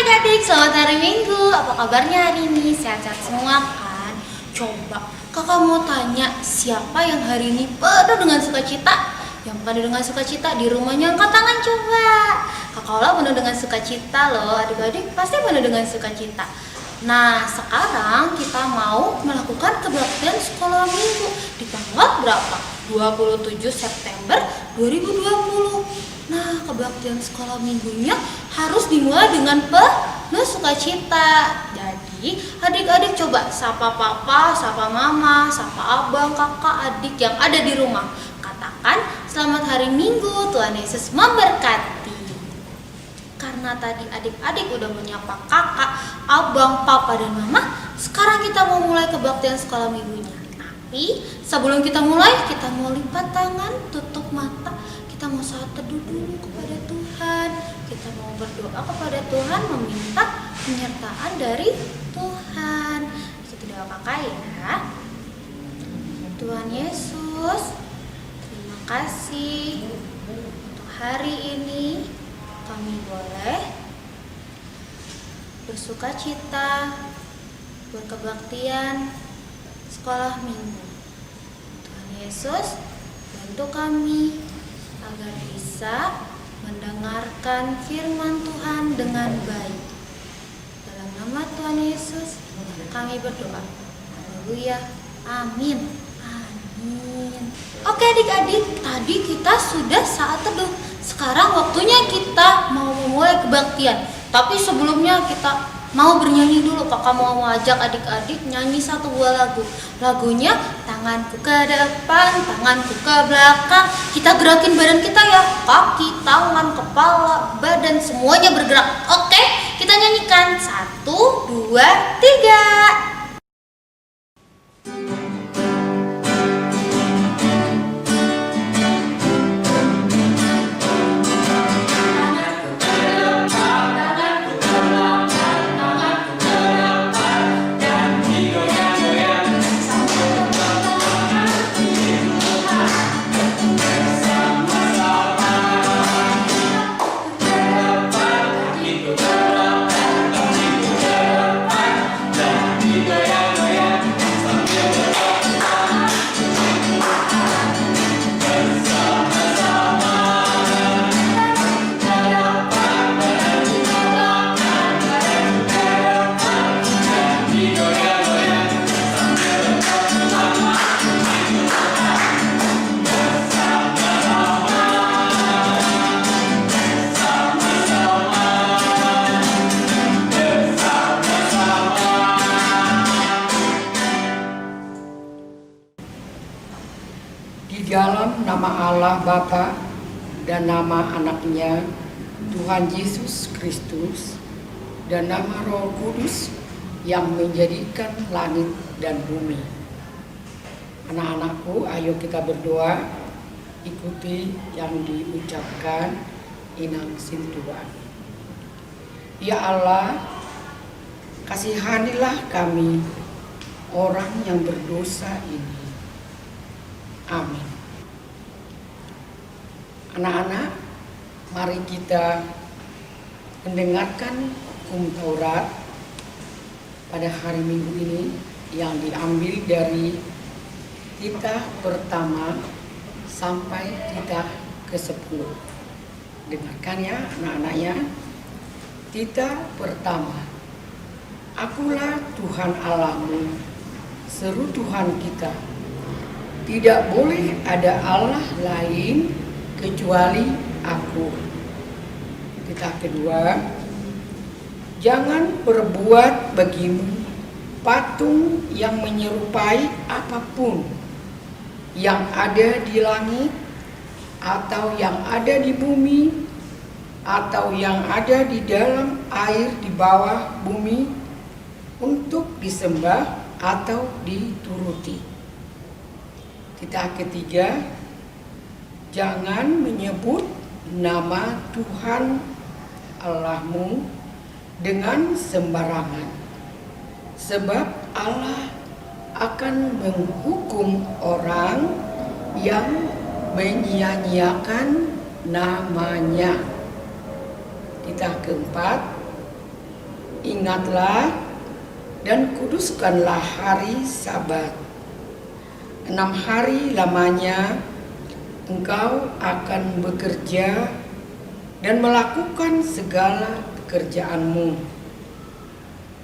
adik-adik, selamat hari Minggu. Apa kabarnya hari ini? Sehat-sehat semua kan? Coba kakak mau tanya, siapa yang hari ini penuh dengan sukacita? Yang penuh dengan sukacita di rumahnya angkat tangan coba. Kakak Ola penuh dengan sukacita loh, adik-adik pasti penuh dengan sukacita. Nah, sekarang kita mau melakukan kebaktian sekolah minggu di tanggal berapa? 27 September 2020. Nah, kebaktian sekolah minggunya harus dimulai dengan penuh sukacita. Jadi, adik-adik coba sapa papa, sapa mama, sapa abang, kakak, adik yang ada di rumah. Katakan, selamat hari Minggu, Tuhan Yesus memberkati. Karena tadi adik-adik udah menyapa kakak, abang, papa, dan mama, sekarang kita mau mulai kebaktian sekolah minggunya. Tapi sebelum kita mulai, kita mau lipat tangan, tutup mata, kita mau saat teduh dulu kepada Tuhan. Kita mau berdoa kepada Tuhan, meminta penyertaan dari Tuhan. Kita doa kakak ya. Tuhan Yesus, terima kasih untuk hari ini. Kami boleh bersuka cita berkebaktian sekolah minggu. Tuhan Yesus, bantu kami agar bisa mendengarkan firman Tuhan dengan baik. Dalam nama Tuhan Yesus kami berdoa. Haleluya. Amin. Amin. Oke adik-adik, tadi kita sudah saat teduh. Sekarang waktunya kita mau memulai kebaktian. Tapi sebelumnya kita mau bernyanyi dulu. Kakak mau ajak adik-adik nyanyi satu buah lagu. Lagunya tanganku ke depan, tanganku ke belakang. Kita gerakin badan kita ya. Kaki, tangan, kepala, badan semuanya bergerak. Oke, kita nyanyikan 1, 2, 3. Di dalam nama Allah Bapa dan nama anaknya Tuhan Yesus Kristus dan nama Roh Kudus yang menjadikan langit dan bumi. Anak-anakku, ayo kita berdoa, ikuti yang diucapkan Inang Sintuan. Ya Allah, kasihanilah kami orang yang berdosa ini. Amin. Anak-anak, mari kita mendengarkan hukum Taurat pada hari Minggu ini yang diambil dari titah pertama sampai titah ke-10. Dengarkan ya anak-anaknya. Titah pertama. Akulah Tuhan Allahmu, seru Tuhan kita. Tidak boleh ada Allah lain kecuali aku. Titah kedua, jangan berbuat bagimu patung yang menyerupai apapun yang ada di langit atau yang ada di bumi atau yang ada di dalam air di bawah bumi untuk disembah atau dituruti. Titah ketiga, jangan menyebut nama Tuhan Allahmu dengan sembarangan, sebab Allah akan menghukum orang yang menyia-nyiakan namanya. Titah keempat, ingatlah dan kuduskanlah hari Sabat. 6 hari lamanya engkau akan bekerja dan melakukan segala pekerjaanmu.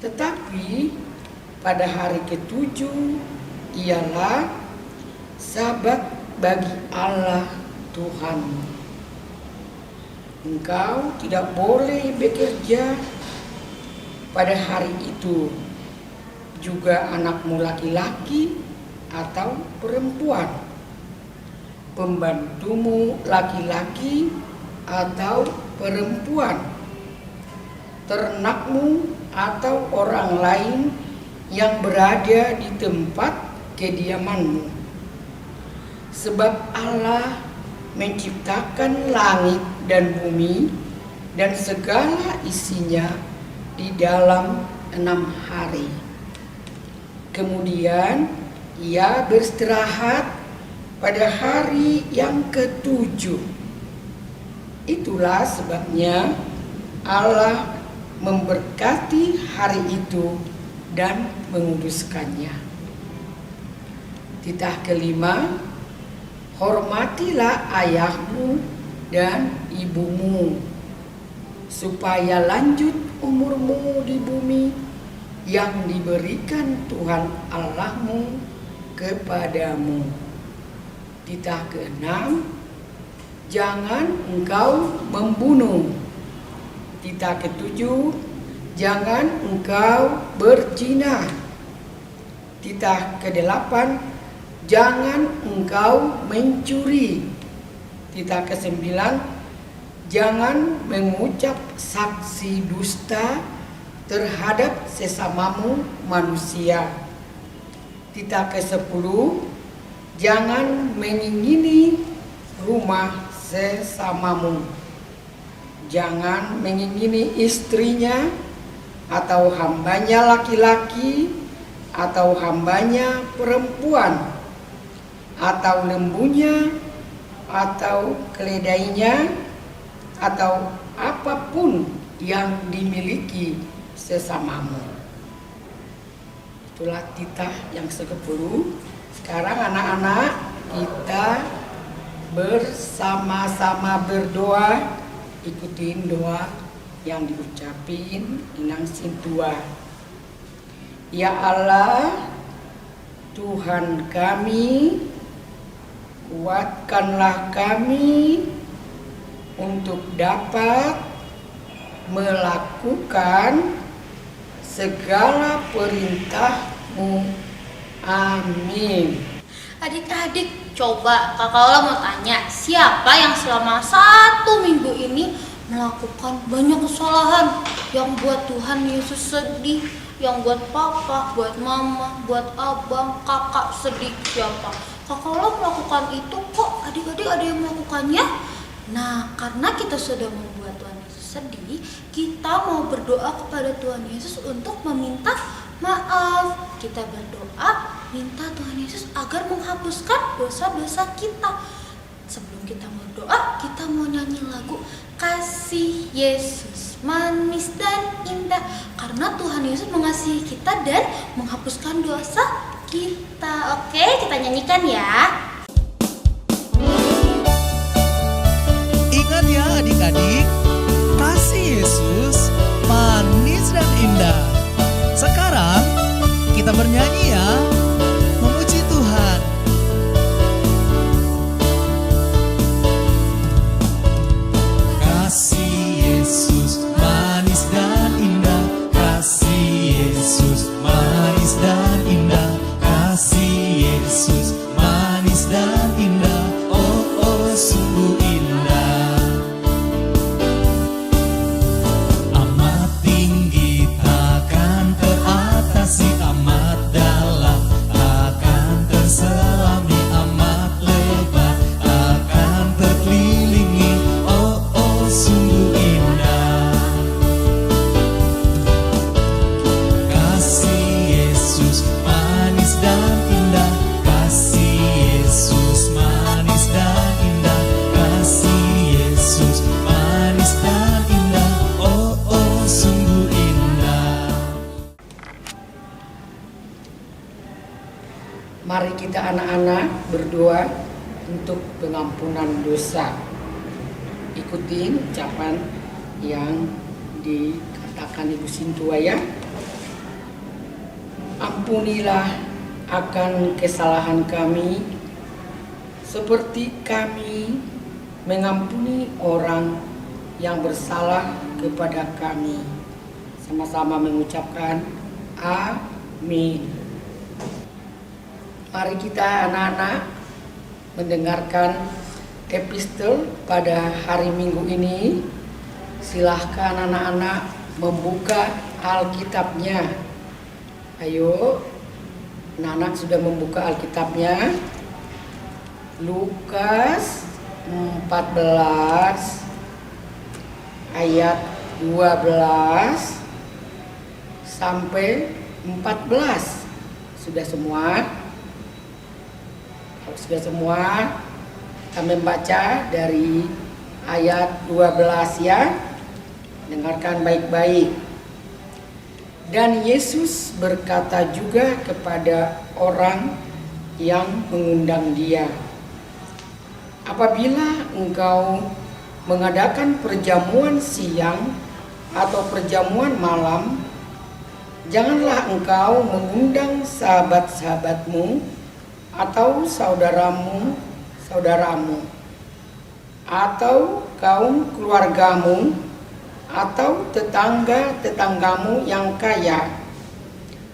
Tetapi pada hari ketujuh ialah Sabat bagi Allah Tuhanmu. Engkau tidak boleh bekerja pada hari itu, juga anakmu laki-laki atau perempuan, pembantumu laki-laki atau perempuan, ternakmu atau orang lain yang berada di tempat kediamanmu. Sebab Allah menciptakan langit dan bumi dan segala isinya di dalam 6 hari. Kemudian ia beristirahat pada hari yang ketujuh. Itulah sebabnya Allah memberkati hari itu dan menguduskannya. Titah kelima, hormatilah ayahmu dan ibumu, supaya lanjut umurmu di bumi yang diberikan Tuhan Allahmu kepadamu. Titah keenam, jangan engkau membunuh. Titah ketujuh, jangan engkau berzina. Titah kedelapan, jangan engkau mencuri. Titah kesembilan, jangan mengucap saksi dusta terhadap sesamamu manusia. Titah ke-10, jangan mengingini rumah sesamamu. Jangan mengingini istrinya atau hambanya laki-laki atau hambanya perempuan atau lembunya atau keledainya atau apapun yang dimiliki sesamamu. Itulah titah yang ke-10. Sekarang anak-anak kita bersama-sama berdoa, ikutin doa yang diucapin Inang Sintua. Ya Allah, Tuhan kami, kuatkanlah kami untuk dapat melakukan segala perintah-Mu. Amin. Adik-adik, coba Kakak Ola mau tanya, siapa yang selama 1 minggu ini melakukan banyak kesalahan yang buat Tuhan Yesus sedih, yang buat papa, buat mama, buat abang, kakak sedih? Siapa? Kakak Ola melakukan itu kok, adik-adik ada yang melakukannya. Nah, karena kita sudah membuat Tuhan Yesus sedih, kita mau berdoa kepada Tuhan Yesus untuk meminta maaf. Kita berdoa minta Tuhan Yesus agar menghapuskan dosa-dosa kita. Sebelum kita berdoa, kita mau nyanyi lagu Kasih Yesus Manis dan Indah, karena Tuhan Yesus mengasihi kita dan menghapuskan dosa kita. Oke, kita nyanyikan ya. Ingat ya adik-adik, kasih Yesus manis dan indah. Sekarang kita bernyanyi ya, memuji Tuhan. Kasih Yesus manis dan indah, kasih Yesus manis dan indah, kasih Yesus manis dan Mari kita anak-anak berdoa untuk pengampunan dosa. Ikutin ucapan yang dikatakan Ibu Sintua ya. Ampunilah akan kesalahan kami, seperti kami mengampuni orang yang bersalah kepada kami. Sama-sama mengucapkan amin. Mari kita anak-anak mendengarkan epistel pada hari Minggu ini. Silahkan anak-anak membuka Alkitabnya. Ayo, anak-anak sudah membuka Alkitabnya. Lukas 14 ayat 12 sampai 14. Sudah semua? Kalau sudah semua, kami membaca dari ayat 12 ya. Dengarkan baik-baik. Dan Yesus berkata juga kepada orang yang mengundang Dia, apabila engkau mengadakan perjamuan siang atau perjamuan malam, janganlah engkau mengundang sahabat-sahabatmu atau saudaramu, atau kaum keluargamu, atau tetanggamu yang kaya,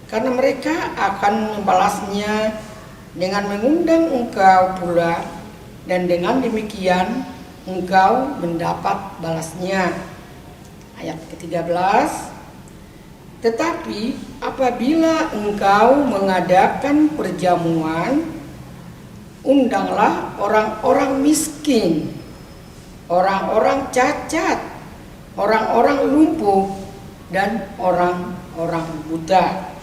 karena mereka akan membalasnya dengan mengundang engkau pula, dan dengan demikian engkau mendapat balasnya. Ayat ke-13, tetapi apabila engkau mengadakan perjamuan, undanglah orang-orang miskin, orang-orang cacat, orang-orang lumpuh, dan orang-orang buta.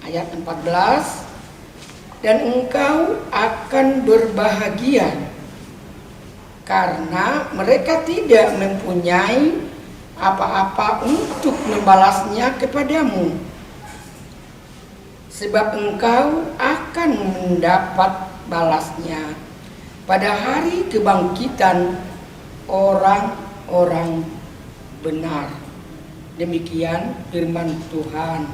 Ayat 14, dan engkau akan berbahagia karena mereka tidak mempunyai apa-apa untuk membalasnya kepadamu, sebab engkau akan mendapat balasnya pada hari kebangkitan orang-orang benar. Demikian firman Tuhan.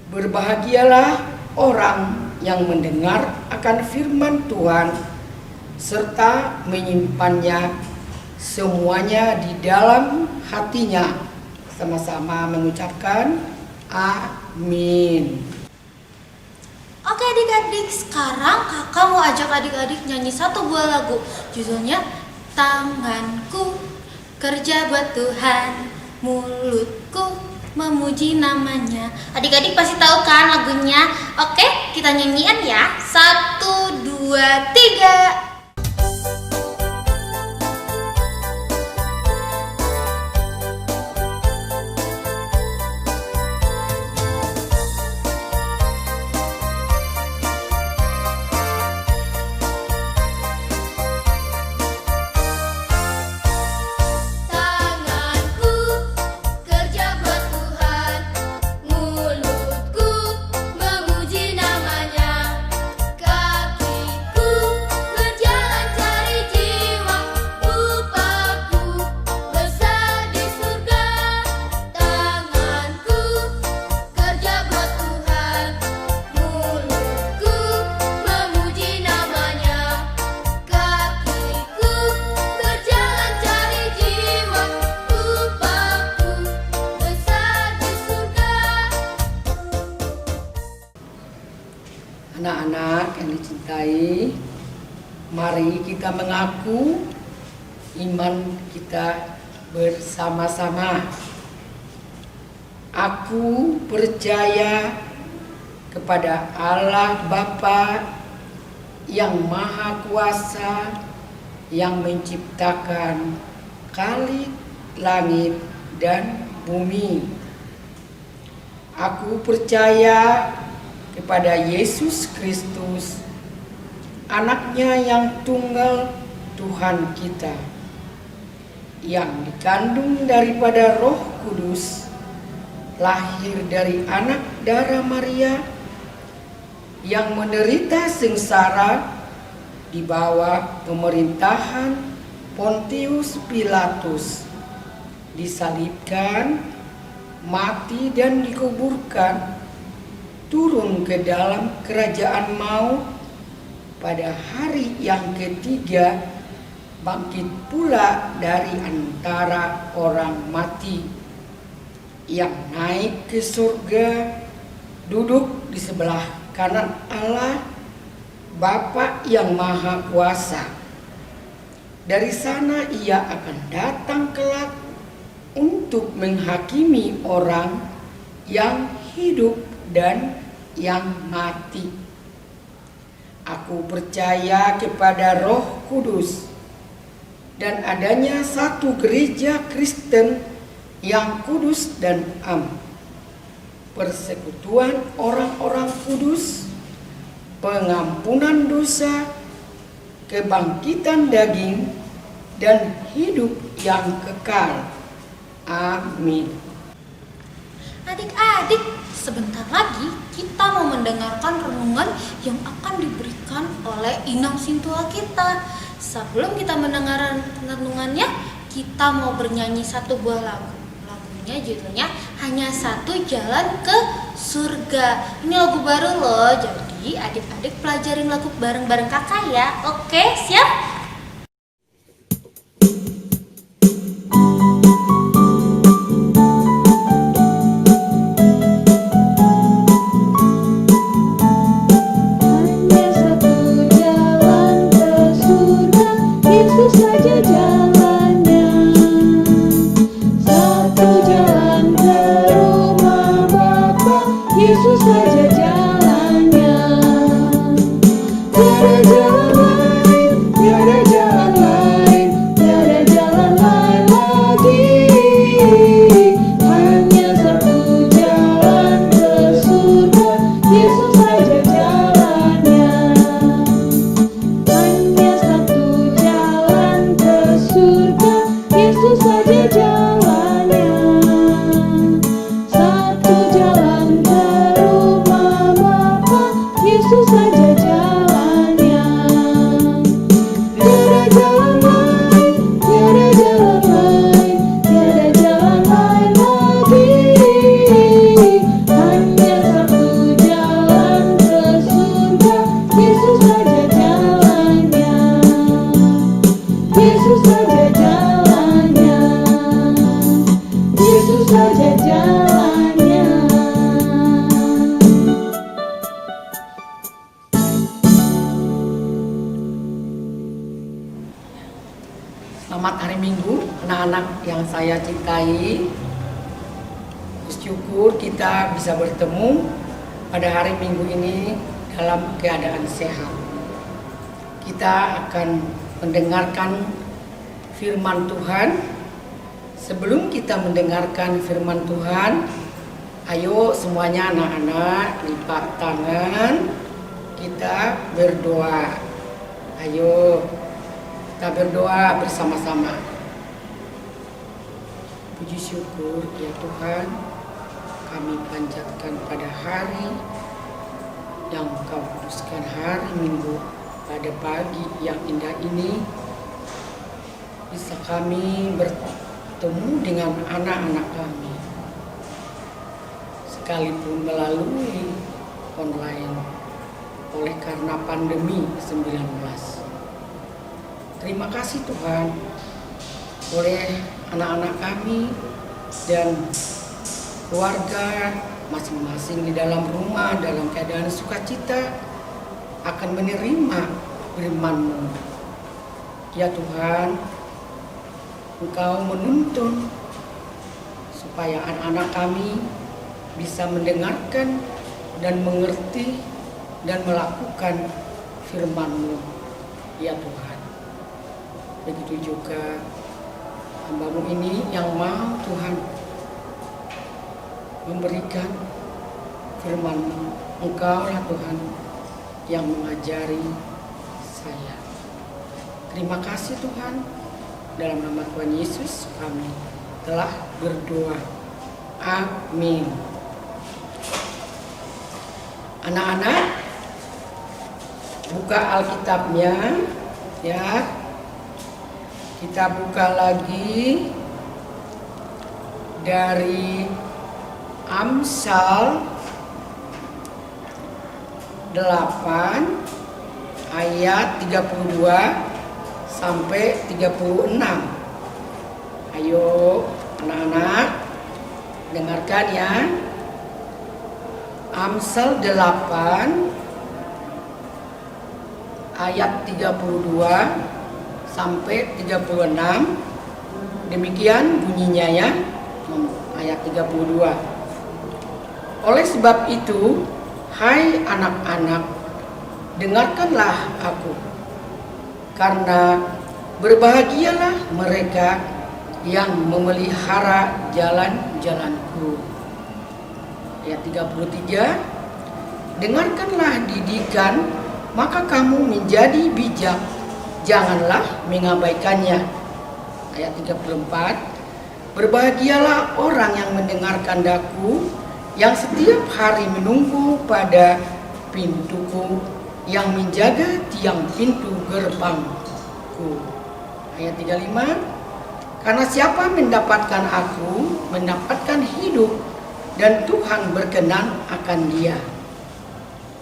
Berbahagialah orang yang mendengar akan firman Tuhan serta menyimpannya semuanya di dalam hatinya. Sama-sama mengucapkan amin. Oke adik-adik, sekarang kakak mau ajak adik-adik nyanyi satu buah lagu. Judulnya Tanganku kerja buat Tuhan, mulutku memuji namanya. Adik-adik pasti tahu kan lagunya? Oke, kita nyanyian ya. 1, 2, 3. Anak-anak yang dicintai, mari kita mengaku iman kita bersama-sama. Aku percaya kepada Allah Bapa yang Maha Kuasa, yang menciptakan kali langit dan bumi. Aku percaya kepada Yesus Kristus, Anaknya yang tunggal Tuhan kita, yang dikandung daripada Roh Kudus, lahir dari anak darah Maria, yang menderita sengsara di bawah pemerintahan Pontius Pilatus, disalibkan, mati dan dikuburkan, turun ke dalam kerajaan maut, pada hari yang ketiga bangkit pula dari antara orang mati, yang naik ke surga, duduk di sebelah kanan Allah Bapa yang Maha Kuasa. Dari sana ia akan datang kelak untuk menghakimi orang yang hidup dan yang mati. Aku percaya kepada Roh Kudus dan adanya satu gereja Kristen yang kudus dan am, persekutuan orang-orang kudus, pengampunan dosa, kebangkitan daging, dan hidup yang kekal. Amin. Adik-adik, sebentar lagi kita mau mendengarkan renungan yang akan diberikan oleh Inam Sintua kita. Sebelum kita mendengarkan renungannya, kita mau bernyanyi satu buah lagu. Lagunya judulnya Hanya Satu Jalan ke Surga. Ini lagu baru loh, jadi adik-adik pelajarin lagu bareng-bareng kakak ya. Oke, siap? Yesus saja jalannya, tiada jalan lain, tiada jalan lain, tiada jalan lain lagi. Hanya satu jalan ke surga, Yesus saja jalannya. Hanya satu jalan ke surga, Yesus saja jalannya. Satu jalan ke rumah Bapa, Yesus saja jalannya. Tiada jalan lain, tiada jalan lain, tiada jalan lain lagi. Hanya satu jalan ke surga, Yesus saja jalannya. Yesus saja jalannya. Yesus saja jalannya. Selamat hari Minggu, anak-anak yang saya cintai. Bersyukur kita bisa bertemu pada hari Minggu ini dalam keadaan sehat. Kita akan mendengarkan firman Tuhan. Sebelum kita mendengarkan firman Tuhan, ayo semuanya anak-anak lipat tangan, kita berdoa. Ayo kita berdoa bersama-sama. Puji syukur ya Tuhan, kami panjatkan pada hari yang Kau kuduskan, hari Minggu, pada pagi yang indah ini bisa kami bertemu dengan anak-anak kami, sekalipun melalui online oleh karena pandemi 19. Terima kasih Tuhan, oleh anak-anak kami dan keluarga masing-masing di dalam rumah dalam keadaan sukacita akan menerima firman-Mu. Ya Tuhan, Engkau menuntun supaya anak-anak kami bisa mendengarkan dan mengerti dan melakukan firman-Mu. Ya Tuhan, begitu juga hamba-Mu ini yang mau Tuhan memberikan firman-Mu. Engkaulah Tuhan yang mengajari saya. Terima kasih Tuhan. Dalam nama Tuhan Yesus kami telah berdoa. Amin. Anak-anak, buka Alkitabnya ya. Kita buka lagi dari Amsal 8 ayat 32 sampai 36. Ayo anak-anak dengarkan ya. Amsal 8 ayat 32 sampai 36. Demikian bunyinya ya. Ayat 32. Oleh sebab itu, hai anak-anak, dengarkanlah aku, karena berbahagialah mereka yang memelihara jalan-jalanku. Ayat 33, dengarkanlah didikan, maka kamu menjadi bijak, janganlah mengabaikannya. Ayat 34, berbahagialah orang yang mendengarkan daku, yang setiap hari menunggu pada pintuku, yang menjaga tiang pintu gerbangku. Ayat 35, karena siapa mendapatkan aku, mendapatkan hidup, dan Tuhan berkenan akan dia.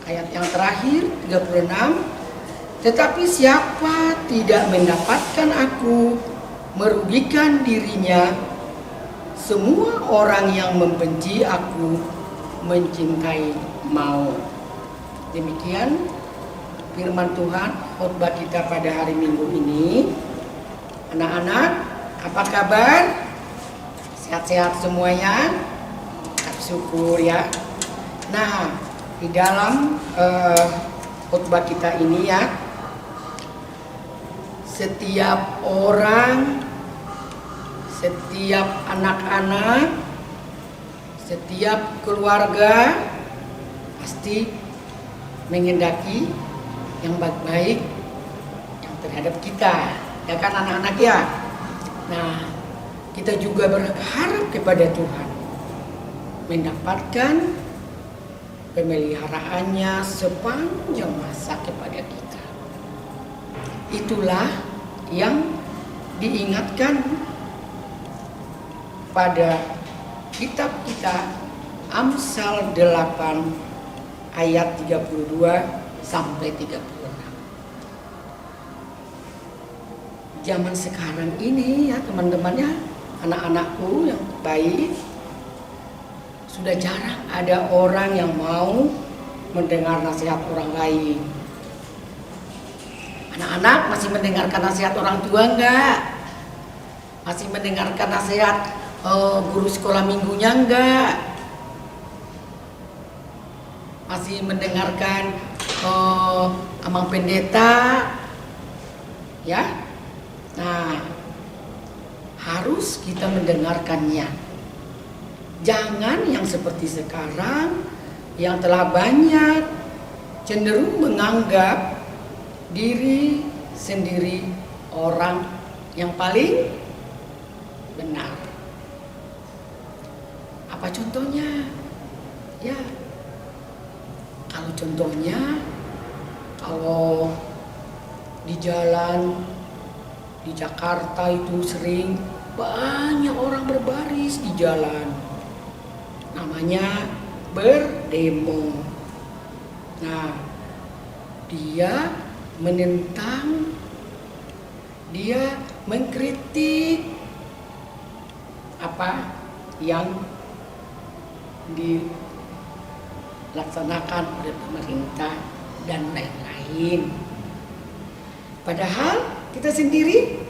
Ayat yang terakhir 36, tetapi siapa tidak mendapatkan aku, merugikan dirinya. Semua orang yang membenci aku mencintai maut. Demikian firman Tuhan khotbah kita pada hari Minggu ini. Anak-anak, apa kabar? Sehat-sehat semuanya? Syukur ya. Nah, di dalam khotbah kita ini ya, setiap orang, setiap anak-anak, setiap keluarga pasti mengendaki yang baik-baik yang terhadap kita, ya kan anak-anak ya. Nah, kita juga berharap kepada Tuhan mendapatkan pemeliharaannya sepanjang masa kepada kita. Itulah yang diingatkan pada kitab kita Amsal 8 ayat 32 sampai 36. Zaman sekarang ini ya teman-teman ya, anak-anakku yang baik, sudah jarang ada orang yang mau mendengar nasihat orang lain. Anak-anak masih mendengarkan nasihat orang tua enggak? Masih mendengarkan nasihat guru sekolah minggunya enggak? Masih mendengarkan amang pendeta? Ya? Nah, harus kita mendengarkannya. Jangan yang seperti sekarang yang telah banyak cenderung menganggap diri sendiri orang yang paling benar. Apa contohnya? Ya, kalau contohnya, kalau di jalan di Jakarta itu sering banyak orang berbaris di jalan. Namanya berdemo. Nah, dia menentang, dia mengkritik apa yang dilaksanakan oleh pemerintah dan lain-lain. Padahal kita sendiri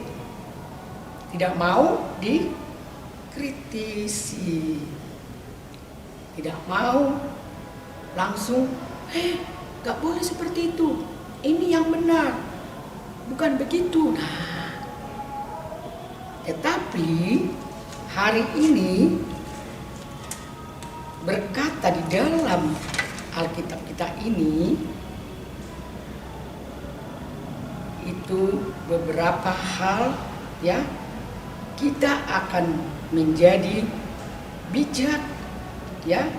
tidak mau dikritisi, tidak mau langsung, gak boleh seperti itu, ini yang benar, bukan begitu. Nah, tetapi hari ini berkata di dalam Alkitab kita ini, itu beberapa hal ya, kita akan menjadi bijak ya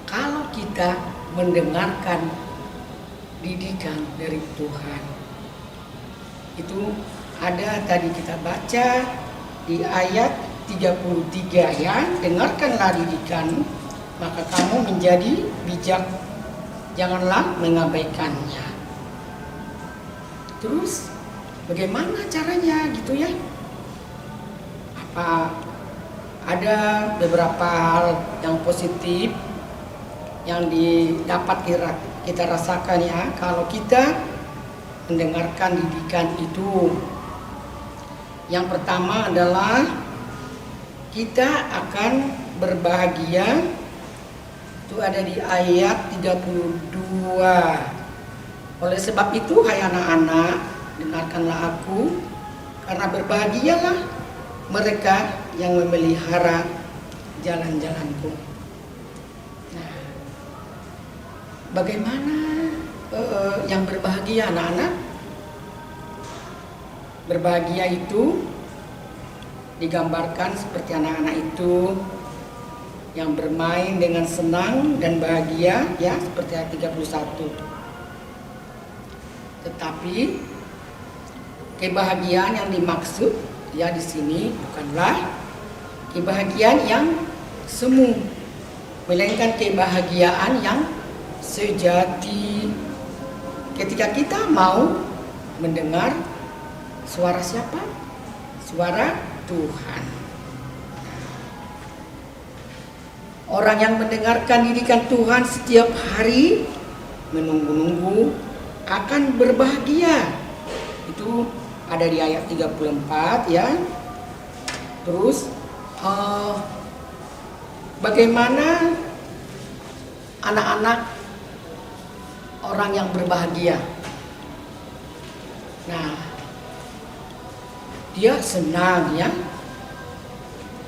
kalau kita mendengarkan didikan dari Tuhan. Itu ada tadi kita baca di ayat 33 ya, dengarkanlah didikan, maka kamu menjadi bijak, janganlah mengabaikannya. Terus bagaimana caranya gitu ya? Apa ada beberapa hal yang positif yang dapat kita rasakan ya kalau kita mendengarkan didikan itu. Yang pertama adalah kita akan berbahagia. Itu ada di ayat 32. Oleh sebab itu hai anak-anak, dengarkanlah aku, karena berbahagialah mereka yang memelihara jalan-jalanku. Nah, bagaimana yang berbahagia anak-anak? Berbahagia itu digambarkan seperti anak-anak itu yang bermain dengan senang dan bahagia ya, seperti ayat 31. Tetapi kebahagiaan yang dimaksud ya di sini bukanlah kebahagiaan yang semu, melainkan kebahagiaan yang sejati. Ketika kita mau mendengar suara siapa? Suara Tuhan. Orang yang mendengarkan didikan Tuhan setiap hari menunggu-nunggu akan berbahagia. Itu ada di ayat 34 ya. Terus bagaimana anak-anak orang yang berbahagia? Nah, dia senang ya.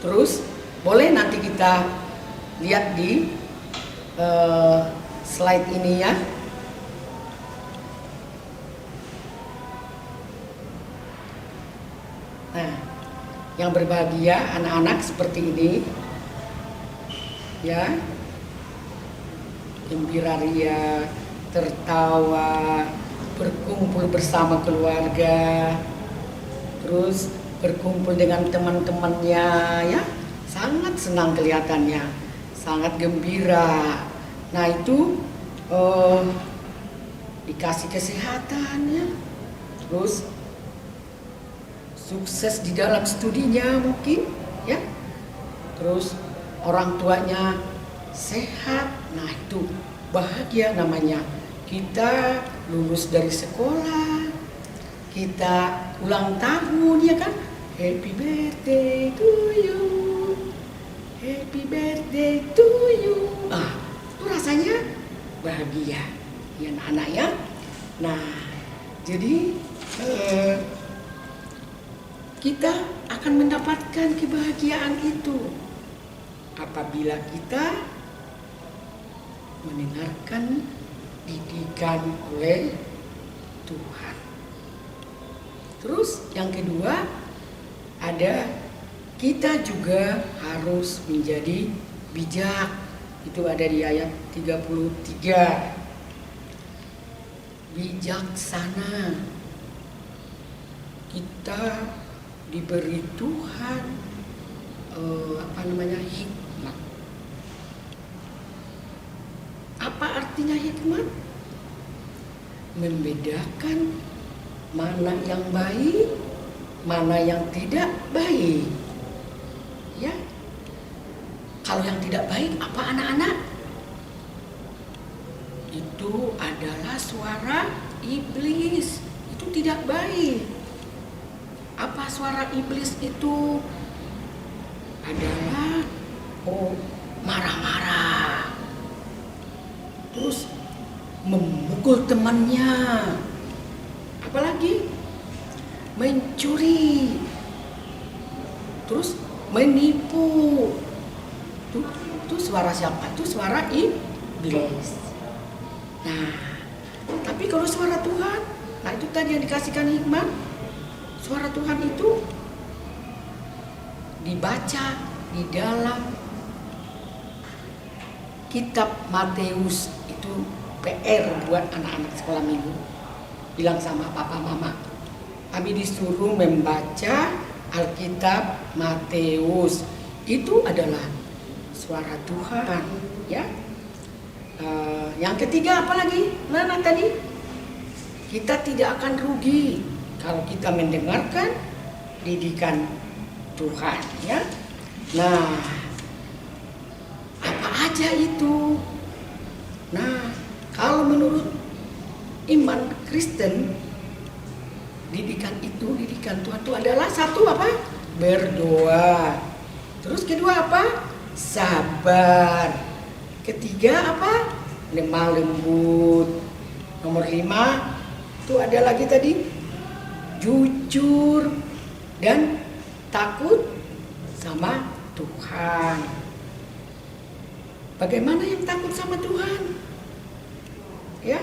Terus boleh nanti kita lihat di slide ini ya. Nah, yang berbahagia anak-anak seperti ini ya, gembira ria, tertawa, berkumpul bersama keluarga, terus berkumpul dengan teman-temannya ya, sangat senang kelihatannya, sangat gembira. Nah itu dikasih kesehatan ya, terus sukses di dalam studinya mungkin ya, terus orang tuanya sehat. Nah itu bahagia namanya. Kita lulus dari sekolah, kita ulang tahun ya kan, happy birthday to you, happy birthday to you. Ah, itu rasanya bahagia ya anak-anak ya. Nah jadi kita akan mendapatkan kebahagiaan itu apabila kita mendengarkan didikan oleh Tuhan. Terus yang kedua ada kita juga harus menjadi bijak. Itu ada di ayat 33. Bijaksana. Kita diberi Tuhan hikmat. Apa artinya hikmat? Membedakan mana yang baik, mana yang tidak baik. Ya. Kalau yang tidak baik apa anak-anak? Itu adalah suara iblis. Itu tidak baik. Apa suara iblis itu? Adalah marah-marah. Terus memukul temannya. Apalagi mencuri. Terus menipu. Itu suara siapa? Itu suara iblis. Nah, tapi kalau suara Tuhan, nah itu tadi yang dikasihkan hikmat. Suara Tuhan itu dibaca di dalam kitab Matius itu PR buat anak-anak sekolah minggu. Bilang sama papa mama, kami disuruh membaca Alkitab Matius. Itu adalah suara Tuhan, ya. Yang ketiga apa lagi? Mana tadi? Kita tidak akan rugi kalau kita mendengarkan didikan Tuhan, ya. Nah, apa aja itu? Nah, kalau menurut iman Kristen, didikan Tuhan itu adalah satu apa? Berdoa. Terus kedua apa? Sabar. Ketiga apa? Lemah lembut. Nomor 5 itu ada lagi tadi, jujur dan takut sama Tuhan. Bagaimana yang takut sama Tuhan? Ya,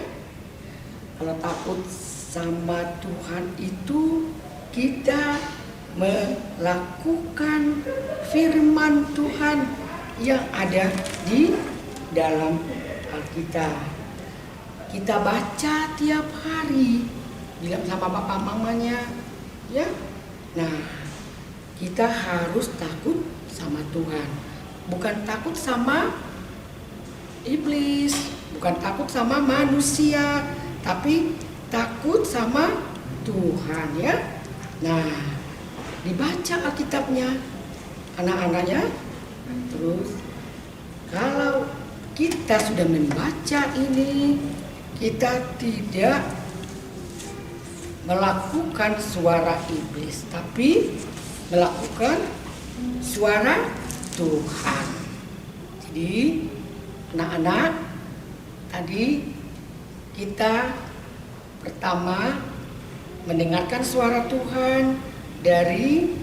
kalau takut sama Tuhan itu kita melakukan firman Tuhan yang ada di dalam Alkitab. Kita baca tiap hari, bilang sama papa mamanya, ya. Nah, kita harus takut sama Tuhan, bukan takut sama iblis, bukan takut sama manusia, tapi takut sama Tuhan, ya. Nah, dibaca Alkitabnya anak-anaknya. Terus kalau kita sudah membaca ini, kita tidak melakukan suara iblis, tapi melakukan suara Tuhan. Jadi anak-anak, tadi kita pertama mendengarkan suara Tuhan dari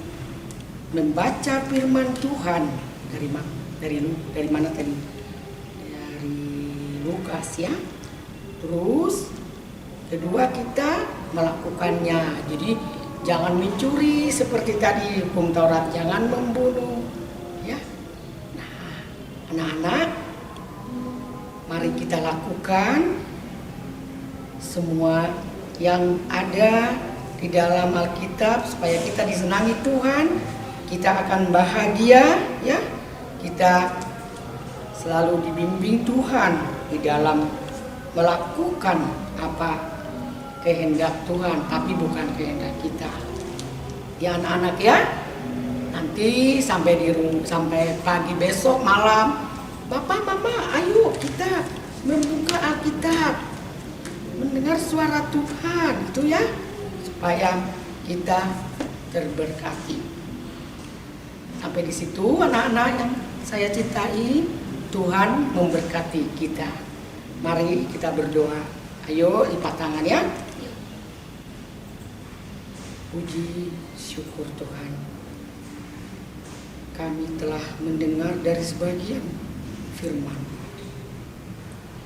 membaca firman Tuhan dari mana tadi? Dari Lukas, ya. Terus kedua kita melakukannya. Jadi jangan mencuri seperti tadi hukum Taurat, jangan membunuh, ya. Nah, anak-anak, mari kita lakukan semua yang ada di dalam Alkitab supaya kita disenangi Tuhan, kita akan bahagia, ya. Kita selalu dibimbing Tuhan di dalam melakukan apa kehendak Tuhan, tapi bukan kehendak kita. Ya anak-anak, ya. Nanti sampai pagi besok malam, Bapak, Mama, ayo kita membuka Alkitab, mendengar suara Tuhan, itu ya, supaya kita terberkati. Sampai di situ anak-anak yang saya cintai, Tuhan memberkati kita. Mari kita berdoa. Ayo lipat tangan, ya. Puji syukur Tuhan, kami telah mendengar dari sebagian firman.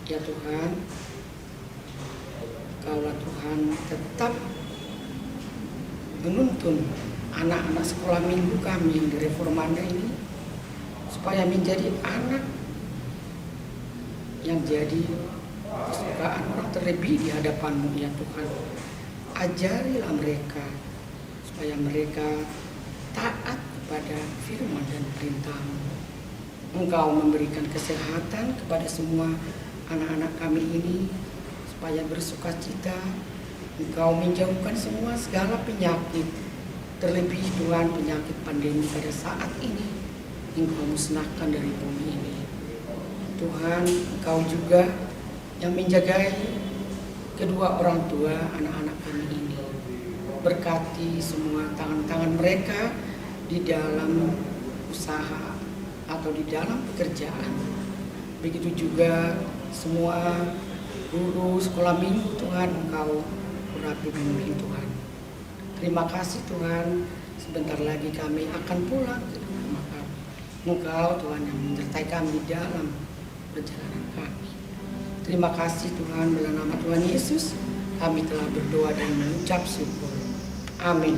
Ya Tuhan, Kaulah Tuhan tetap menuntun anak-anak sekolah minggu kami yang di Reformanda ini supaya menjadi anak yang jadi kesukaan orang terlebih di hadapan-Mu, ya Tuhan. Ajarilah mereka supaya mereka taat kepada firman dan perintah-Mu. Engkau memberikan kesehatan kepada semua anak-anak kami ini supaya bersuka cita. Engkau menjauhkan semua segala penyakit, terlebih Tuhan penyakit pandemi pada saat ini. Engkau musnahkan dari bumi ini. Tuhan, Engkau juga yang menjagai kedua orang tua anak-anak kami ini. Berkati semua tangan-tangan mereka di dalam usaha atau di dalam pekerjaan. Begitu juga semua guru sekolah minggu, Tuhan, Engkau urapi bimbing Tuhan. Terima kasih Tuhan, sebentar lagi kami akan pulang ke rumah kami. Engkau Tuhan yang menyertai kami dalam perjalanan kami. Terima kasih Tuhan, dalam nama Tuhan Yesus kami telah berdoa dan mengucap syukur. Amin.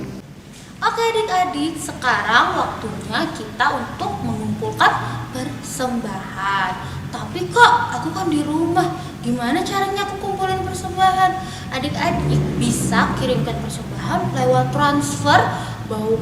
Oke adik-adik, sekarang waktunya kita untuk mengumpulkan persembahan. Tapi kak, aku kan di rumah, gimana caranya aku kumpulin persembahan? Adik-adik bisa kirimkan persembahan lewat transfer,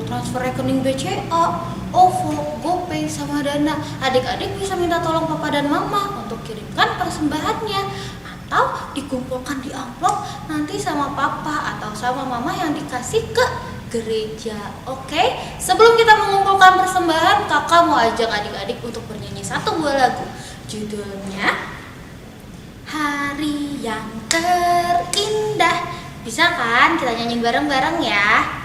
transfer rekening BCA, OVO, GoPay, sama Dana. Adik-adik bisa minta tolong papa dan mama untuk kirimkan persembahannya, atau dikumpulkan di amplop nanti sama papa atau sama mama yang dikasih ke gereja. Oke? Sebelum kita mengumpulkan persembahan, kakak mau ajak adik-adik untuk bernyanyi satu buah lagu. Judulnya Hari yang Terindah. Bisa kan kita nyanyi bareng-bareng ya?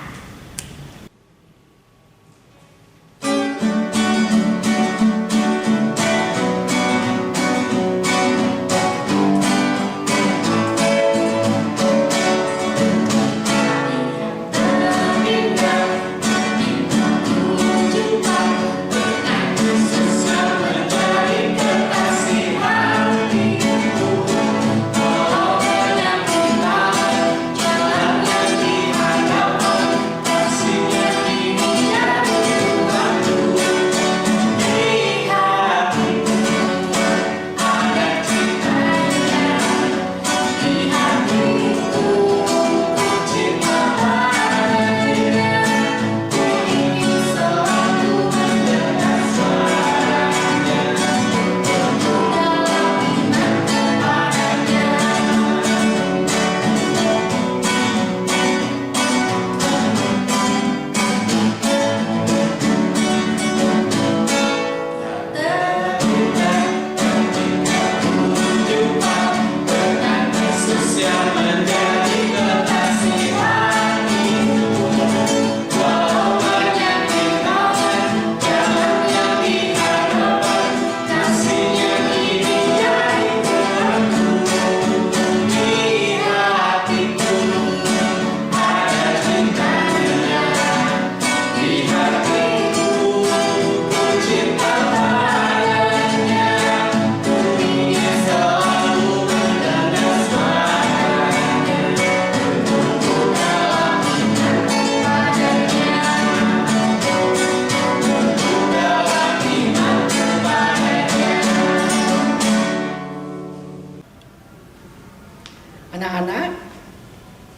Anak-anak,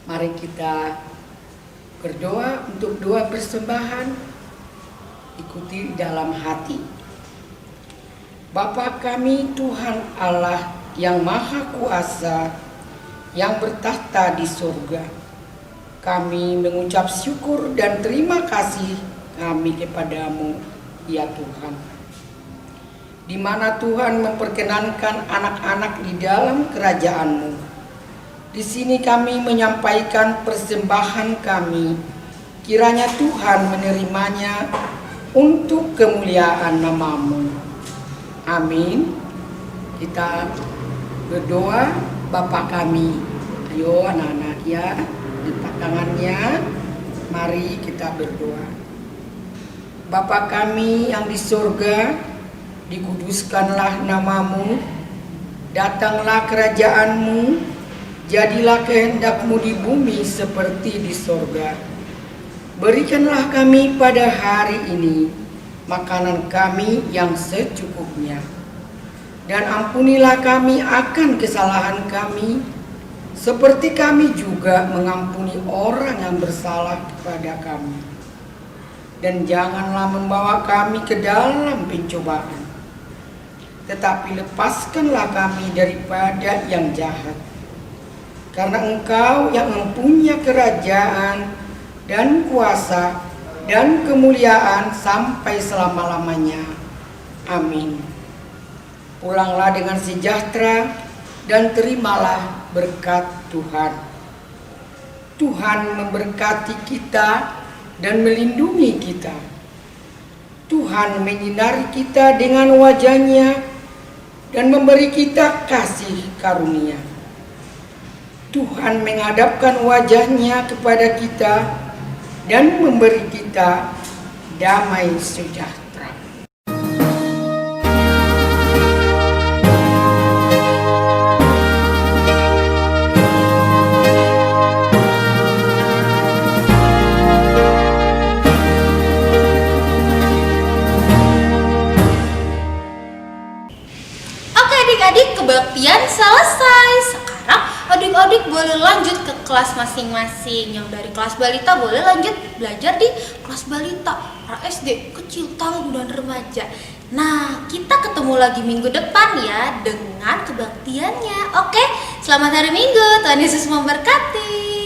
mari kita berdoa untuk doa persembahan. Ikuti dalam hati. Bapa kami Tuhan Allah yang Maha Kuasa, yang bertahta di surga, kami mengucap syukur dan terima kasih kami kepadamu, ya Tuhan. Di mana Tuhan memperkenankan anak-anak di dalam kerajaan-Mu. Di sini kami menyampaikan persembahan kami. Kiranya Tuhan menerimanya untuk kemuliaan nama-Mu. Amin. Kita berdoa. Bapa kami. Ayo anak-anak ya, letak tangannya. Mari kita berdoa. Bapa kami yang di surga, dikuduskanlah nama-Mu. Datanglah kerajaan-Mu. Jadilah kehendak-Mu di bumi seperti di sorga. Berikanlah kami pada hari ini makanan kami yang secukupnya. Dan ampunilah kami akan kesalahan kami, seperti kami juga mengampuni orang yang bersalah kepada kami. Dan janganlah membawa kami ke dalam pencobaan, tetapi lepaskanlah kami daripada yang jahat. Karena Engkau yang mempunyai kerajaan dan kuasa dan kemuliaan sampai selama-lamanya. Amin. Pulanglah dengan sejahtera dan terimalah berkat Tuhan. Tuhan memberkati kita dan melindungi kita. Tuhan menyinari kita dengan wajah-Nya dan memberi kita kasih karunia. Tuhan menghadapkan wajah-Nya kepada kita dan memberi kita damai sejahtera. Oke adik-adik, kebaktian selesai. Sekarang adik-adik boleh lanjut ke kelas masing-masing. Yang dari kelas balita boleh lanjut belajar di kelas balita, SD, kecil, tangguh, dan remaja. Nah, kita ketemu lagi minggu depan ya dengan kebaktiannya. Oke, selamat hari Minggu. Tuhan Yesus memberkati.